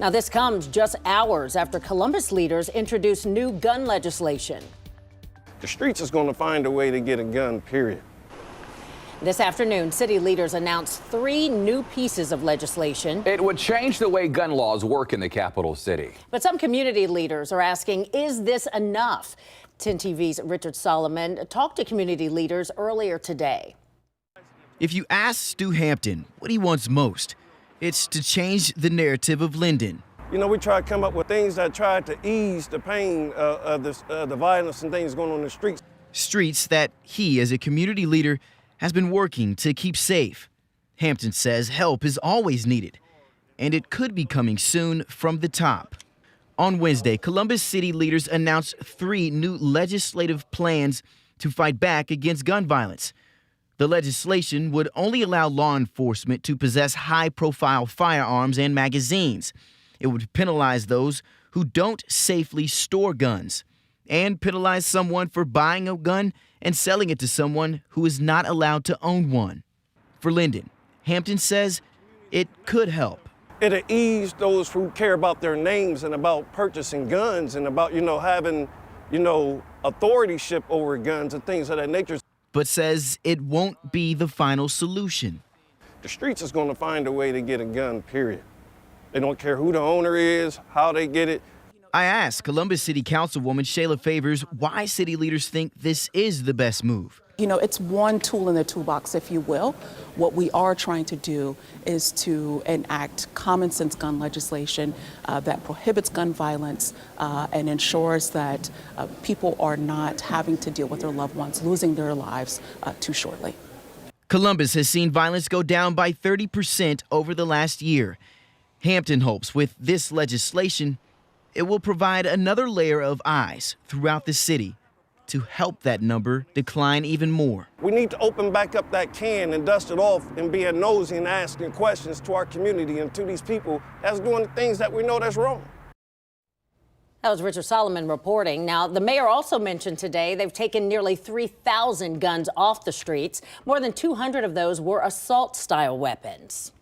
Now, this comes just hours after Columbus leaders introduced new gun legislation. The streets is going to find a way to get a gun, period. This afternoon, city leaders announced 3 new pieces of legislation. It would change the way gun laws work in the capital city. But some community leaders are asking, is this enough? 10 TV's Richard Solomon talked to community leaders earlier today. If you ask Stu Hampton what he wants most, it's to change the narrative of Linden. You know, we try to come up with things that try to ease the pain of the violence and things going on in the streets. Streets that he, as a community leader, has been working to keep safe. Hampton says help is always needed, and it could be coming soon from the top. On Wednesday, Columbus City leaders announced 3 new legislative plans to fight back against gun violence. The legislation would only allow law enforcement to possess high-profile firearms and magazines. It would penalize those who don't safely store guns and penalize someone for buying a gun and selling it to someone who is not allowed to own one. For Linden, Hampton says it could help. It'll ease those who care about their names and about purchasing guns and about, having, authorship over guns and things of that nature. But says it won't be the final solution. The streets is going to find a way to get a gun, period. They don't care who the owner is, how they get it. I asked Columbus City Councilwoman Shayla Favors why city leaders think this is the best move. It's one tool in the toolbox, if you will. What we are trying to do is to enact common sense gun legislation that prohibits gun violence and ensures that people are not having to deal with their loved ones losing their lives too shortly. Columbus has seen violence go down by 30% over the last year. Hampton hopes with this legislation, it will provide another layer of eyes throughout the city to help that number decline even more. We need to open back up that can and dust it off and be nosy and asking questions to our community and to these people that's doing the things that we know that's wrong. That was Richard Solomon reporting. Now, the mayor also mentioned today they've taken nearly 3,000 guns off the streets. More than 200 of those were assault-style weapons.